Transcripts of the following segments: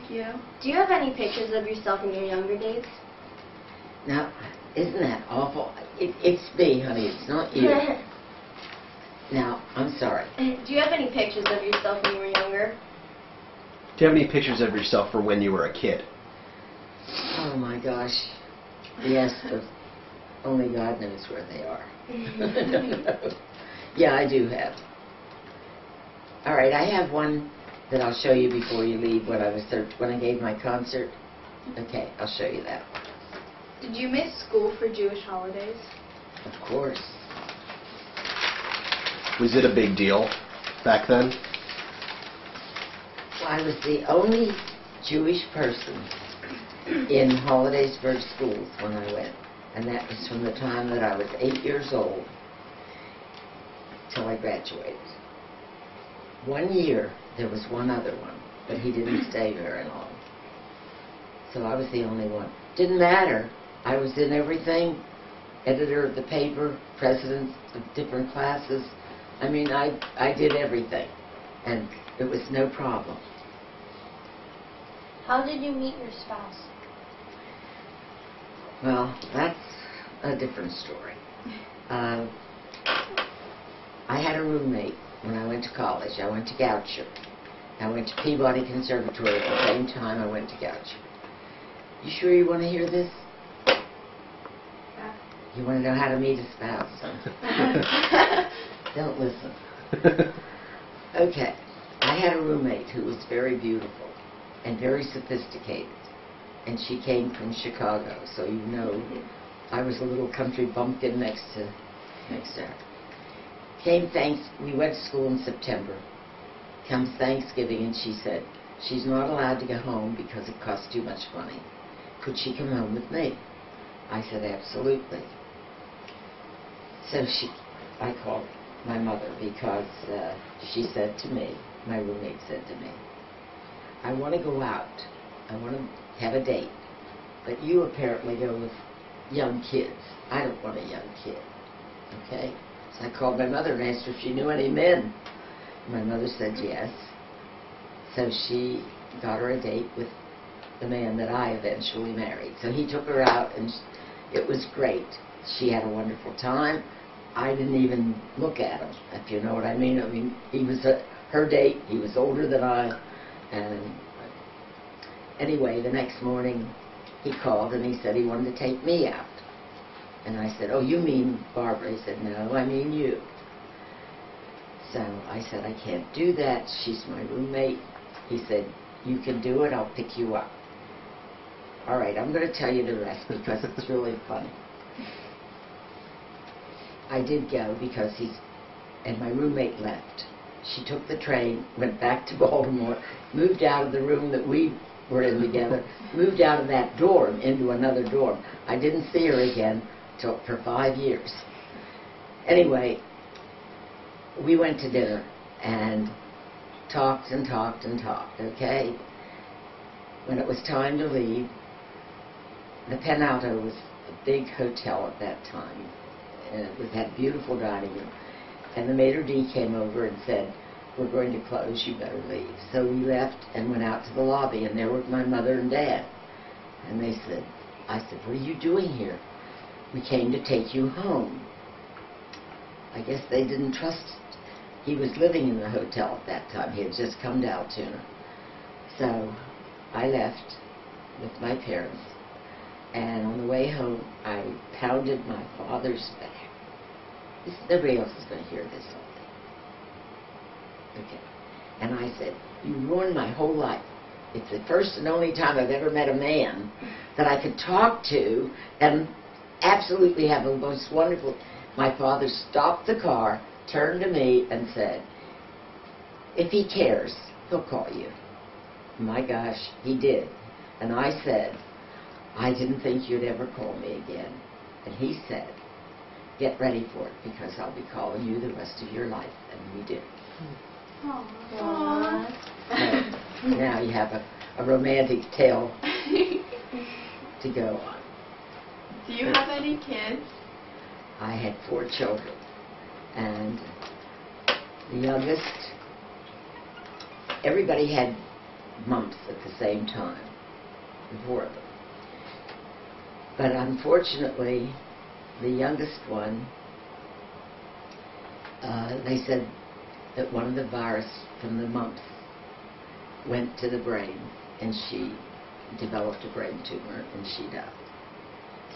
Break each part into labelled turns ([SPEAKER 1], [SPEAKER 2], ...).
[SPEAKER 1] Thank you.
[SPEAKER 2] Do you have any pictures of yourself in your younger days?
[SPEAKER 3] Now, isn't that awful? It's me, honey. It's not you. Now, I'm sorry.
[SPEAKER 2] Do you have any pictures of yourself when you were younger?
[SPEAKER 4] Do you have any pictures of yourself for when you were a kid?
[SPEAKER 3] Oh, my gosh. Yes, but only God knows where they are. Yeah, I do have. All right, I have one that I'll show you before you leave when I gave my concert. Okay, I'll show you that.
[SPEAKER 1] Did you miss school for Jewish holidays?
[SPEAKER 3] Of course.
[SPEAKER 4] Was it a big deal back then?
[SPEAKER 3] Well, I was the only Jewish person in Hollidaysburg schools when I went. And that was from the time that I was 8 years old till I graduated. 1 year, there was one other one, but he didn't stay very long. So I was the only one. Didn't matter. I was in everything. Editor of the paper, president of different classes. I mean, I did everything. And it was no problem.
[SPEAKER 2] How did you meet your spouse?
[SPEAKER 3] Well, that's a different story. I had a roommate when I went to college. I went to Goucher. I went to Peabody Conservatory at the same time I went to Goucher. You sure you want to hear this?
[SPEAKER 1] Yeah.
[SPEAKER 3] You want to know how to meet a spouse? Huh? Don't listen. Okay. I had a roommate who was very beautiful and very sophisticated. And she came from Chicago, so you know I was a little country bumpkin next to her. We went to school in September. Comes Thanksgiving, and she said she's not allowed to go home because it costs too much money. Could she come home with me? I said, absolutely. So I called my mother because she said to me, my roommate said to me, I want to go out. I want to have a date. But you apparently go with young kids. I don't want a young kid. Okay? So I called my mother and asked her if she knew any men. My mother said yes. So she got her a date with the man that I eventually married. So he took her out, and it was great. She had a wonderful time. I didn't even look at him, if you know what I mean. I mean, he was her date. He was older than I. And anyway, the next morning, he called, and he said he wanted to take me out. And I said, oh, you mean Barbara? He said, no, I mean you. So I said, I can't do that. She's my roommate. He said, you can do it. I'll pick you up. All right, I'm going to tell you the rest because it's really funny. I did go because and my roommate left. She took the train, went back to Baltimore, moved out of the room that we were in together, moved out of that dorm into another dorm. I didn't see her again for 5 years. Anyway, we went to dinner and talked and talked and talked, okay? When it was time to leave, the Penn Alto was a big hotel at that time, and it had a beautiful dining room. And the maitre d' came over and said, we're going to close, you better leave. So we left and went out to the lobby, and there were my mother and dad. And I said, what are you doing here? We came to take you home. I guess they didn't trust. He was living in the hotel at that time. He had just come to Altoona. So I left with my parents, and on the way home, I pounded my father's back. Nobody else is going to hear this all day. Okay. And I said, you ruined my whole life. It's the first and only time I've ever met a man that I could talk to and absolutely have the most wonderful... My father stopped the car, turned to me, and said, if he cares, he'll call you. My gosh, he did. And I said, I didn't think you'd ever call me again. And he said, get ready for it, because I'll be calling you the rest of your life. And we did.
[SPEAKER 1] Aww.
[SPEAKER 3] So, now you have a romantic tale to go on.
[SPEAKER 1] Do you have any kids?
[SPEAKER 3] I had 4 children, and the youngest, everybody had mumps at the same time, the four of them. But unfortunately, the youngest one, they said that one of the virus from the mumps went to the brain, and she developed a brain tumor, and she died.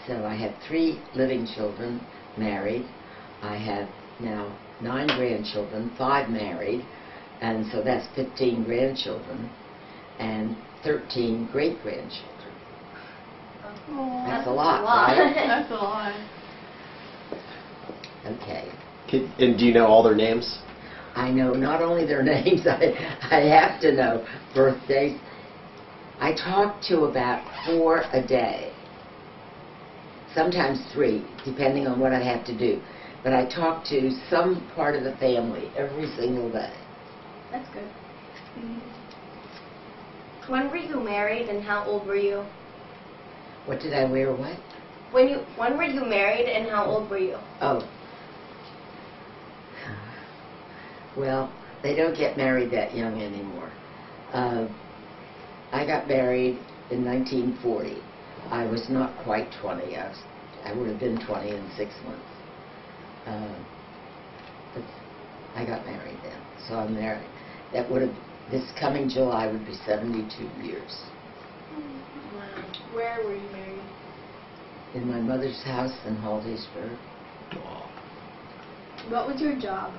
[SPEAKER 3] So I have 3 living children, married. I have now 9 grandchildren, 5 married, and so that's 15 grandchildren, and 13 great-grandchildren.
[SPEAKER 1] Oh,
[SPEAKER 3] That's a lot, right?
[SPEAKER 1] that's a lot.
[SPEAKER 3] Okay.
[SPEAKER 4] And do you know all their names?
[SPEAKER 3] I know not only their names, I have to know birthdays. I talk to about 4 a day, sometimes 3, depending on what I have to do. But I talk to some part of the family every single day.
[SPEAKER 2] That's good. When were you married and how old were you?
[SPEAKER 3] What did I wear? What?
[SPEAKER 2] When were you married and how old were you?
[SPEAKER 3] Oh. Well, they don't get married that young anymore. I got married in 1940. I was not quite 20. I would have been 20 in 6 months. But I got married then, so I'm married. That would have, this coming July would be 72 years.
[SPEAKER 1] Wow. Where were you married?
[SPEAKER 3] In my mother's house in Hollidaysburg.
[SPEAKER 1] What was your job?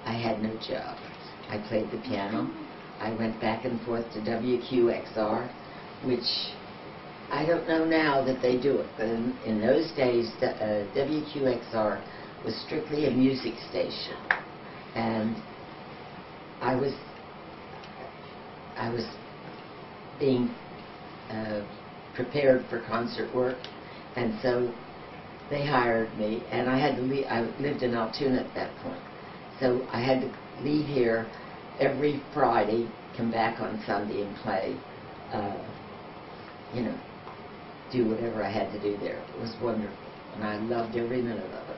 [SPEAKER 3] I had no job. I played the piano. I went back and forth to WQXR, which I don't know now that they do it, but in those days, WQXR was strictly a music station, and I was being prepared for concert work, and so they hired me, and I had to leave. I lived in Altoona at that point, so I had to leave here every Friday, come back on Sunday and play, do whatever I had to do there. It was wonderful, and I loved every minute of it.